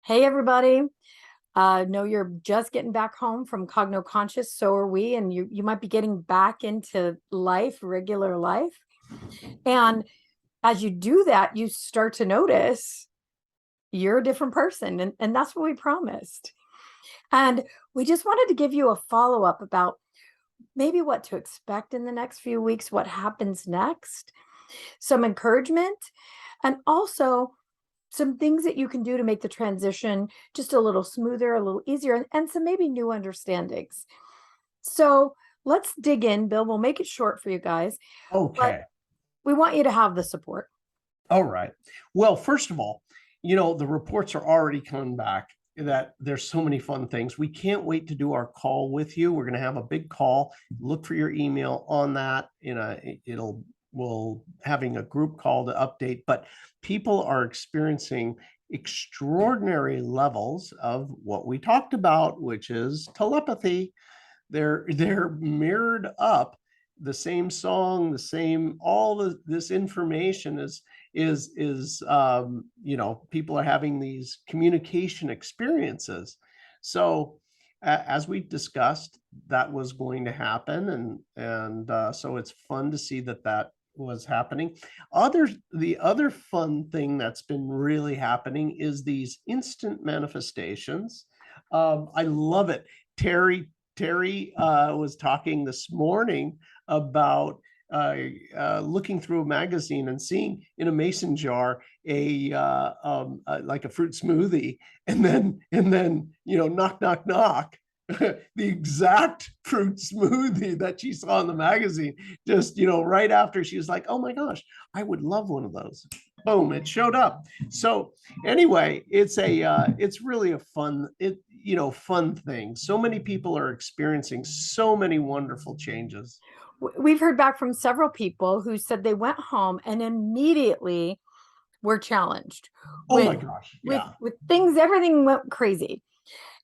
Hey, everybody. Know you're just getting back home from Cogno Conscious. So are we. And you might be getting back into life, regular life. And as you do that, you start to notice you're a different person. And that's what we promised. And we just wanted to give you a follow up about maybe what to expect in the next few weeks, what happens next, some encouragement, and also some things that you can do to make the transition just a little smoother, a little easier, and some maybe new understandings. So let's dig in, Bill. We'll make it short for you guys, but Okay. we want you to have the support. All right. Well, first of all, the reports are already coming back that there's so many fun things. We can't wait to do our call with you. We're going to have a big call. Look for your email on that. We'll having a group call to update, but people are experiencing extraordinary levels of what we talked about, which is telepathy. They're mirrored up the same song, the same this information is people are having these communication experiences. So as we discussed, that was going to happen, and so it's fun to see that was happening. The other fun thing that's been really happening is these instant manifestations. I love it. Terry was talking this morning about looking through a magazine and seeing in a mason jar like a fruit smoothie, and then knock knock knock, the exact fruit smoothie that she saw in the magazine. Just right after, she was like, "Oh my gosh, I would love one of those." Boom! It showed up. So anyway, it's really a fun thing. So many people are experiencing so many wonderful changes. We've heard back from several people who said they went home and immediately were challenged Oh my with gosh, with yeah. with things. Everything went crazy,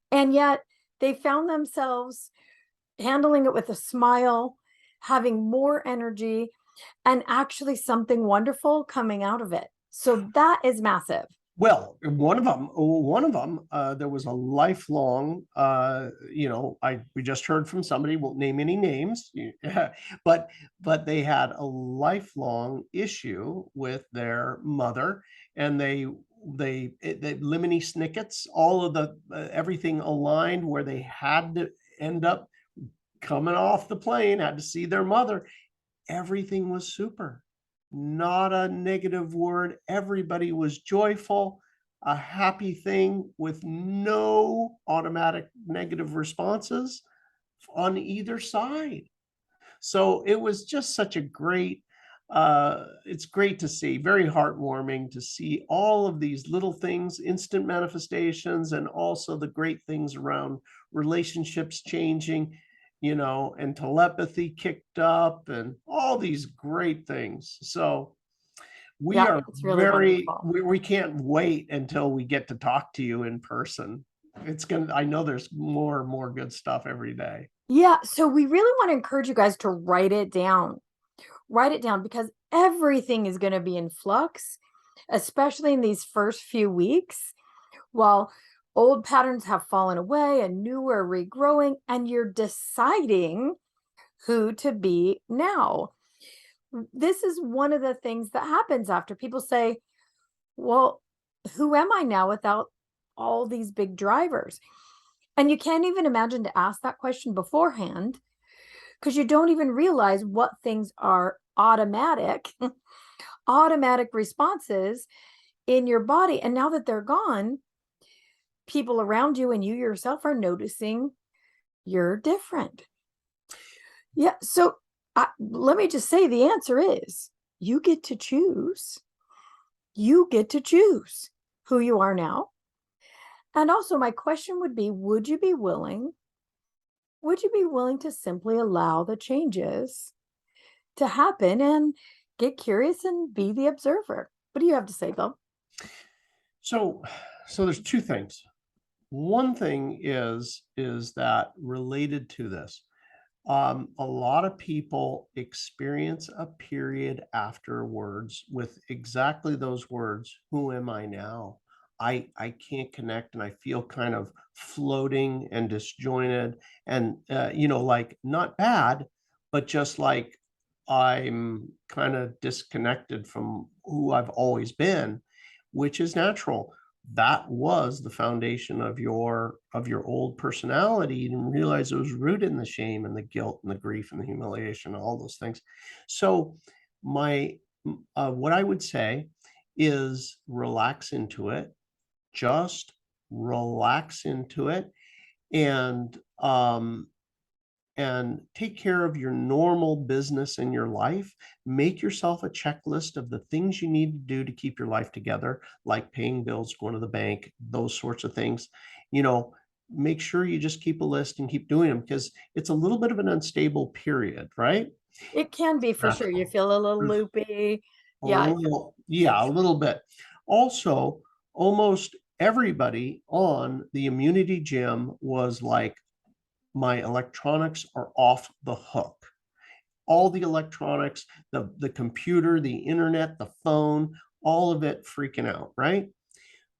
and yet they found themselves handling it with a smile, having more energy, and actually something wonderful coming out of it. So that is massive. Well, one of them, there was a lifelong, we just heard from somebody, won't name any names, but they had a lifelong issue with their mother, and they lemony snickets, all of the everything aligned where they had to end up coming off the plane, had to see their mother. Everything was super, not a negative word. Everybody was joyful, a happy thing with no automatic negative responses on either side. So it was just such a it's great to see, very heartwarming to see all of these little things, instant manifestations, and also the great things around relationships changing, and telepathy kicked up, and all these great things. So we Yeah, are it's really wonderful. we can't wait until we get to talk to you in person. I know there's more and more good stuff every day. Yeah, so we really want to encourage you guys to write it down. Write it down because everything is going to be in flux, especially in these first few weeks, while old patterns have fallen away and new are regrowing, and you're deciding who to be now. This is one of the things that happens after people say, well, who am I now without all these big drivers? And you can't even imagine to ask that question beforehand because you don't even realize what things are automatic, automatic responses in your body. And now that they're gone, people around you and you yourself are noticing you're different. Yeah. So let me just say the answer is you get to choose. You get to choose who you are now. And also, my question would be, would you be willing to simply allow the changes to happen and get curious and be the observer? What do you have to say, Bill? So, so there's two things. One thing is that related to this, a lot of people experience a period afterwards with exactly those words. Who am I now? I can't connect and I feel kind of floating and disjointed and like not bad, but just like I'm kind of disconnected from who I've always been, which is natural. That was the foundation of your old personality. You didn't realize it was rooted in the shame and the guilt and the grief and the humiliation, all those things. So my what I would say is relax into it, just relax into it, and take care of your normal business in your life. Make yourself a checklist of the things you need to do to keep your life together, like paying bills, going to the bank, those sorts of things. You know, make sure you just keep a list and keep doing them, because it's a little bit of an unstable period, right? It can be for sure. You feel a little loopy. A Yeah. little, yeah, a little bit. Also, almost everybody on the immunity gym was like, my electronics are off the hook. All the electronics, the computer, the internet, the phone, all of it freaking out, right?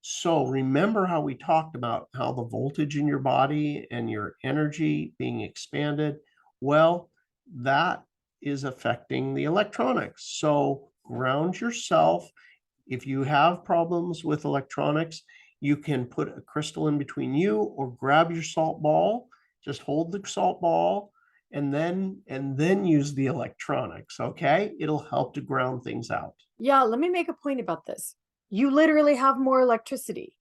So remember how we talked about how the voltage in your body and your energy being expanded? Well, that is affecting the electronics. So ground yourself. If you have problems with electronics, you can put a crystal in between you or grab your salt ball, just hold the salt ball and then use the electronics, okay? It'll help to ground things out. Yeah, let me make a point about this. You literally have more electricity.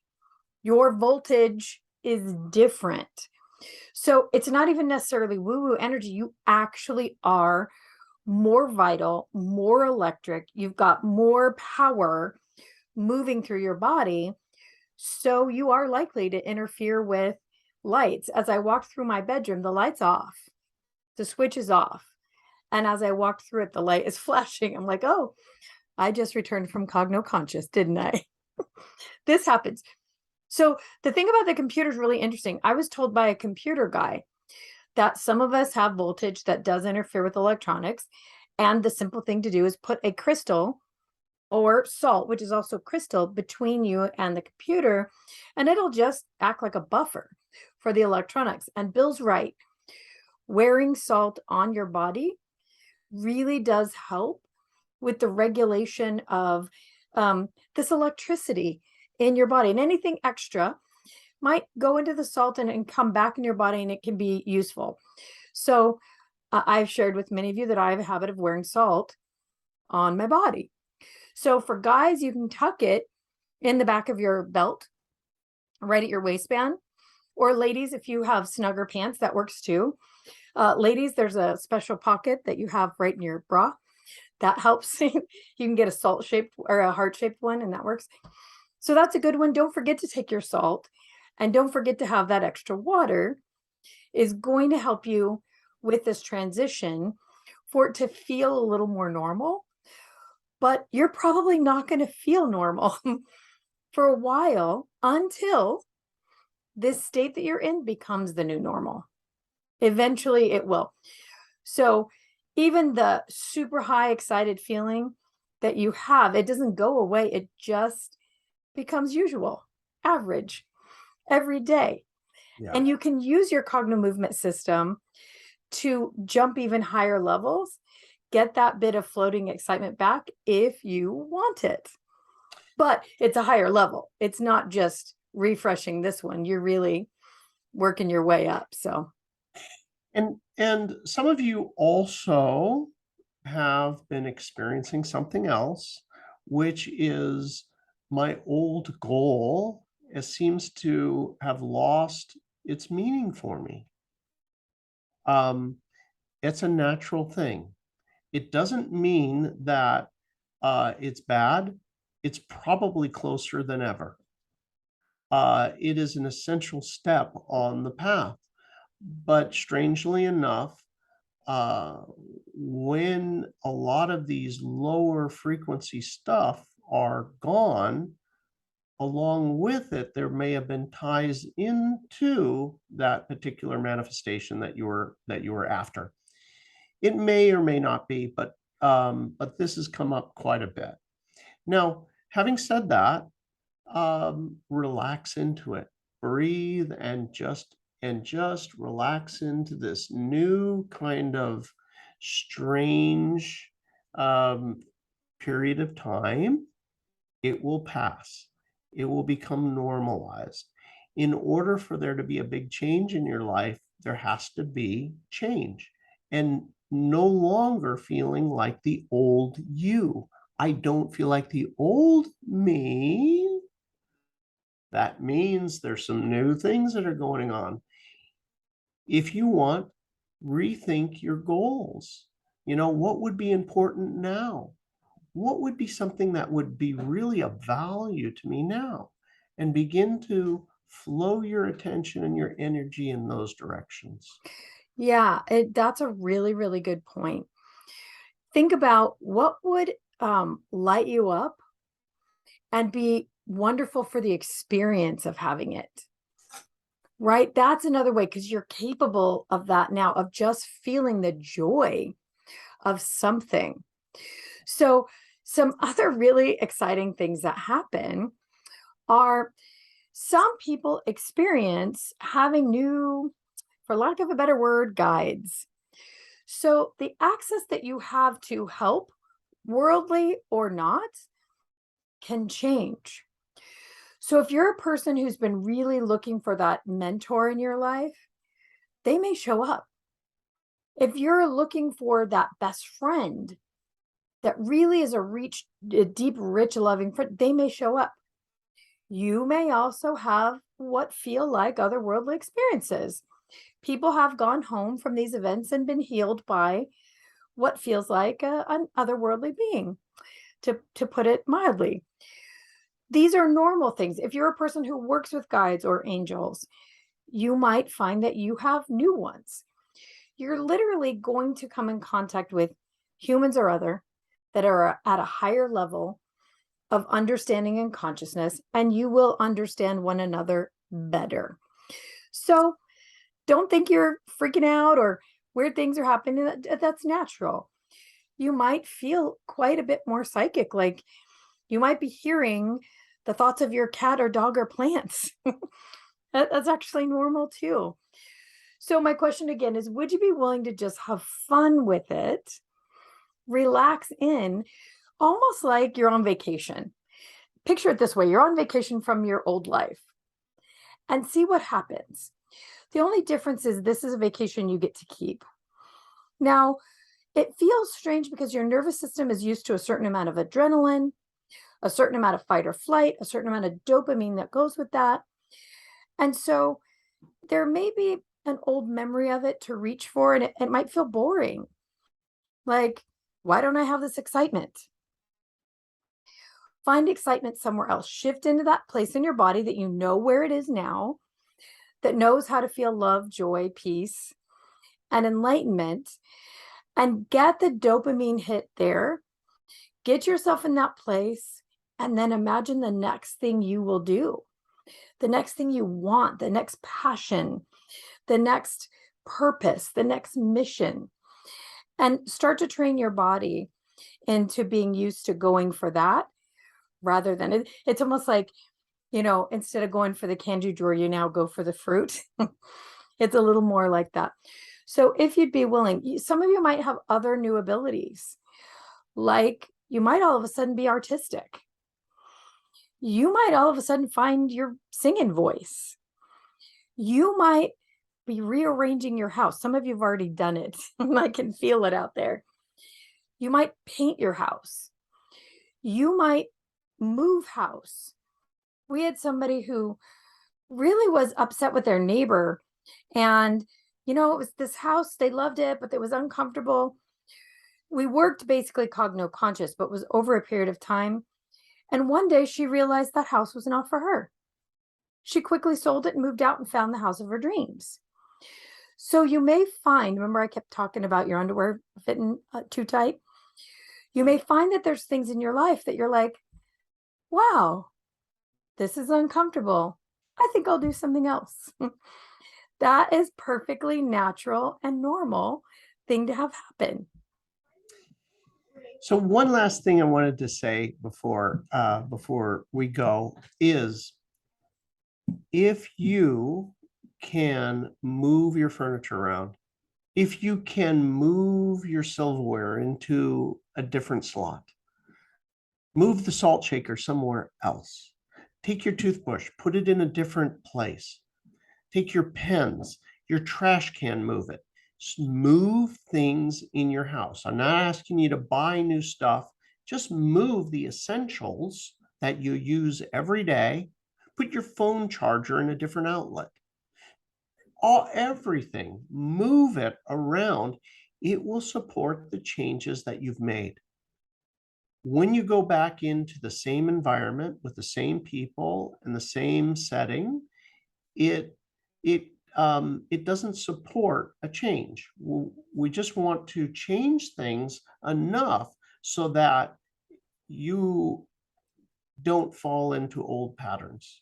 Your voltage is different. So it's not even necessarily woo-woo energy. You actually are more vital, more electric. You've got more power moving through your body. So you are likely to interfere with lights. As I walked through my bedroom, the light's off, the switch is off. And as I walked through it, the light is flashing. I'm like, oh, I just returned from Cogno Conscious, didn't I? This happens. So the thing about the computer is really interesting. I was told by a computer guy that some of us have voltage that does interfere with electronics. And the simple thing to do is put a crystal or salt, which is also crystal, between you and the computer, and it'll just act like a buffer for the electronics. And Bill's right. Wearing salt on your body really does help with the regulation of this electricity in your body. And anything extra might go into the salt and come back in your body, and it can be useful. So I've shared with many of you that I have a habit of wearing salt on my body. So for guys, you can tuck it in the back of your belt, right at your waistband. Or ladies, if you have snugger pants, that works too. Ladies, there's a special pocket that you have right in your bra. That helps. You can get a salt-shaped or a heart-shaped one, and that works. So that's a good one. Don't forget to take your salt, and don't forget to have that extra water. Is going to help you with this transition for it to feel a little more normal. But you're probably not going to feel normal for a while until this state that you're in becomes the new normal. Eventually it will. So even the super high excited feeling that you have, it doesn't go away. It just becomes usual, average, every day. Yeah. And you can use your Cognomovement system to jump even higher levels, get that bit of floating excitement back if you want it. But it's a higher level. It's not just refreshing this one. You're really working your way up. So And some of you also have been experiencing something else, which is my old goal. It seems to have lost its meaning for me. It's a natural thing. It doesn't mean that it's bad. It's probably closer than ever. It is an essential step on the path. But strangely enough, when a lot of these lower frequency stuff are gone, along with it, there may have been ties into that particular manifestation that you were after. It may or may not be, but this has come up quite a bit. Now, having said that, relax into it. Breathe and just relax into this new kind of strange um, period of time. It will pass. It will become normalized. In order for there to be a big change in your life, there has to be change and no longer feeling like the old you. I don't feel like the old me. That means there's some new things that are going on. If you want, rethink your goals. What would be important now? What would be something that would be really of value to me now? And begin to flow your attention and your energy in those directions. Yeah, that's a really, really good point. Think about what would light you up and be wonderful for the experience of having it. Right? That's another way because you're capable of that now, of just feeling the joy of something. So, some other really exciting things that happen are some people experience having new, for lack of a better word, guides. So, the access that you have to help, worldly or not, can change. So, if you're a person who's been really looking for that mentor in your life, they may show up. If you're looking for that best friend that really is a deep, rich, loving friend, they may show up. You may also have what feel like otherworldly experiences. People have gone home from these events and been healed by what feels like an otherworldly being, to put it mildly. These are normal things. If you're a person who works with guides or angels, you might find that you have new ones. You're literally going to come in contact with humans or other that are at a higher level of understanding and consciousness, and you will understand one another better. So don't think you're freaking out or weird things are happening. That's natural. You might feel quite a bit more psychic, like you might be hearing the thoughts of your cat or dog or plants. That's actually normal too. So my question again is, would you be willing to just have fun with it, relax in, almost like you're on vacation? Picture it this way: you're on vacation from your old life and see what happens. The only difference is this is a vacation you get to keep. Now, it feels strange because your nervous system is used to a certain amount of adrenaline, a certain amount of fight or flight, a certain amount of dopamine that goes with that. And so there may be an old memory of it to reach for, and it might feel boring. Like, why don't I have this excitement? Find excitement somewhere else. Shift into that place in your body that you know where it is now, that knows how to feel love, joy, peace, and enlightenment, and get the dopamine hit there. Get yourself in that place, and then imagine the next thing you will do, the next thing you want, the next passion, the next purpose, the next mission, and start to train your body into being used to going for that rather than it's almost like, instead of going for the candy drawer, you now go for the fruit. It's a little more like that. So if you'd be willing, some of you might have other new abilities, like you might all of a sudden be artistic. You might all of a sudden find your singing voice. You might be rearranging your house. Some of you have already done it. I can feel it out there. You might paint your house. You might move house. We had somebody who really was upset with their neighbor. And, it was this house, they loved it, but it was uncomfortable. We worked basically Cogno Conscious, but was over a period of time. And one day she realized that house was not for her. She quickly sold it and moved out and found the house of her dreams. So you may find, remember I kept talking about your underwear fitting too tight? You may find that there's things in your life that you're like, wow, this is uncomfortable. I think I'll do something else. That is perfectly natural and normal thing to have happen. So one last thing I wanted to say before we go is, if you can move your furniture around, if you can move your silverware into a different slot, move the salt shaker somewhere else, take your toothbrush, put it in a different place, take your pens, your trash can, move it. Move things in your house. I'm not asking you to buy new stuff. Just move the essentials that you use every day. Put your phone charger in a different outlet. Everything, move it around. It will support the changes that you've made. When you go back into the same environment with the same people and the same setting, it it doesn't support a change. We just want to change things enough so that you don't fall into old patterns.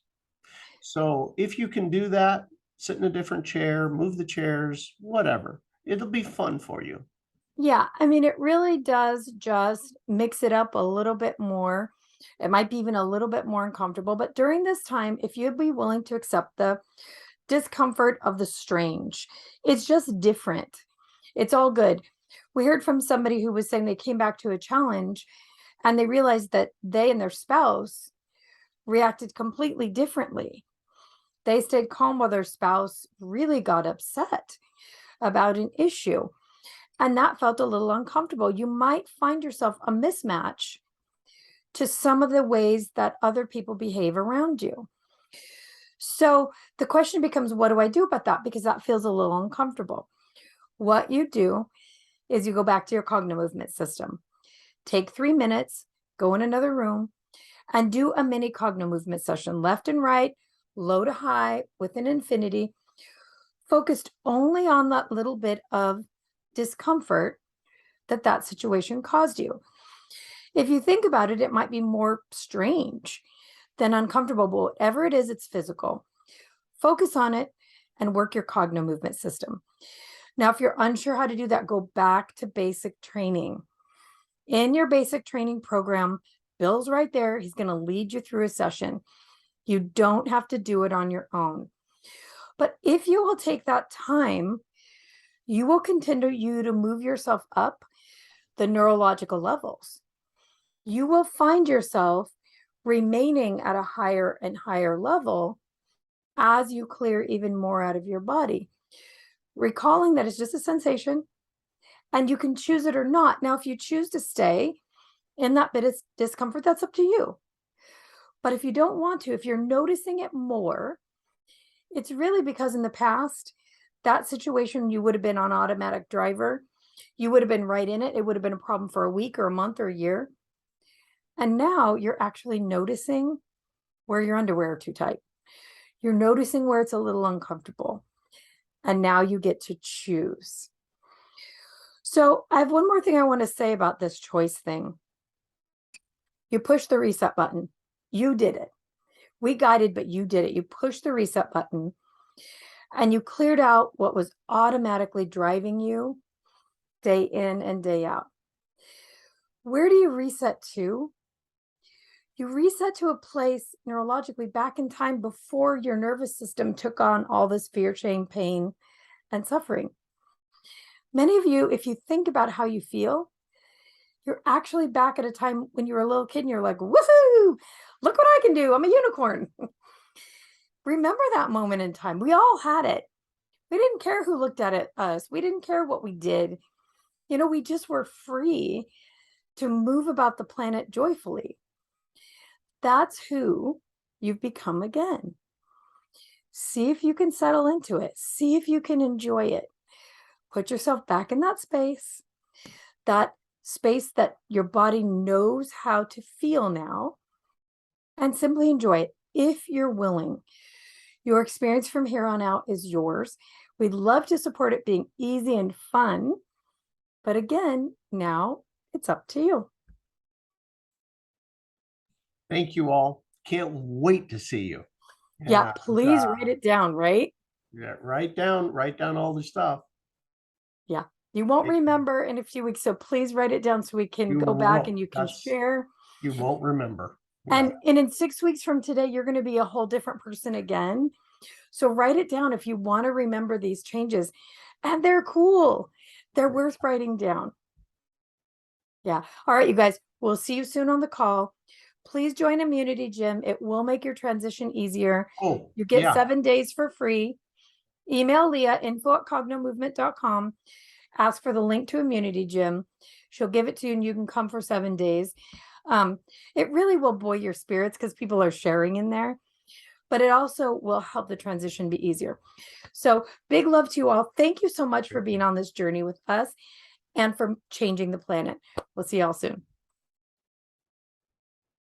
So if you can do that, sit in a different chair, move the chairs, whatever, it'll be fun for you. Yeah, I mean, it really does just mix it up a little bit more. It might be even a little bit more uncomfortable, but during this time, if you'd be willing to accept the discomfort of the strange, it's just different. It's all good. We heard from somebody who was saying they came back to a challenge and they realized that they and their spouse reacted completely differently. They stayed calm while their spouse really got upset about an issue. And that felt a little uncomfortable. You might find yourself a mismatch to some of the ways that other people behave around you. So the question becomes, what do I do about that? Because that feels a little uncomfortable. What you do is you go back to your Cognomovement system. Take 3 minutes, go in another room, and do a mini Cognomovement session, left and right, low to high, with an infinity, focused only on that little bit of discomfort that situation caused you. If you think about it, it might be more strange than uncomfortable, but whatever it is, it's physical. Focus on it and work your Cognomovement system. Now, if you're unsure how to do that, go back to basic training. In your basic training program, Bill's right there. He's going to lead you through a session. You don't have to do it on your own. But if you will take that time, you will continue to move yourself up the neurological levels. You will find yourself remaining at a higher and higher level as you clear even more out of your body. Recalling that it's just a sensation and you can choose it or not. Now, if you choose to stay in that bit of discomfort, that's up to you. But if you don't want to, if you're noticing it more, it's really because in the past, that situation, you would have been on automatic driver. You would have been right in it. It would have been a problem for a week or a month or a year. And now you're actually noticing where your underwear are too tight. You're noticing where it's a little uncomfortable. And now you get to choose. So I have one more thing I want to say about this choice thing. You push the reset button. You did it. We guided, but you did it. You pushed the reset button and you cleared out what was automatically driving you day in and day out. Where do you reset to? You reset to a place neurologically back in time before your nervous system took on all this fear, shame, pain, and suffering. Many of you, if you think about how you feel, you're actually back at a time when you were a little kid and you're like, woohoo, look what I can do. I'm a unicorn. Remember that moment in time. We all had it. We didn't care who looked at us. We didn't care what we did. You know, we just were free to move about the planet joyfully. That's who you've become again. See if you can settle into it. See if you can enjoy it. Put yourself back in that space that your body knows how to feel now, and simply enjoy it if you're willing. Your experience from here on out is yours. We'd love to support it being easy and fun. But again, now it's up to you. Thank you all. Can't wait to see you. Yeah, please write it down, right? Yeah, write down all the stuff. Yeah. You won't It- remember in a few weeks, so please write it down so we can You go back won't. and you can That's share. you won't remember. Yeah. And in 6 weeks from today, you're going to be a whole different person again. So write it down if you want to remember these changes. And they're cool. They're worth writing down. Yeah. All right, you guys, we'll see you soon on the call. Please join Immunity Gym. It will make your transition easier. Oh, You get yeah. 7 days for free. Email Leah, info@cognomovement.com. Ask for the link to Immunity Gym. She'll give it to you and you can come for 7 days. It really will buoy your spirits because people are sharing in there, but it also will help the transition be easier. So big love to you all. Thank you so much for being on this journey with us and for changing the planet. We'll see y'all soon.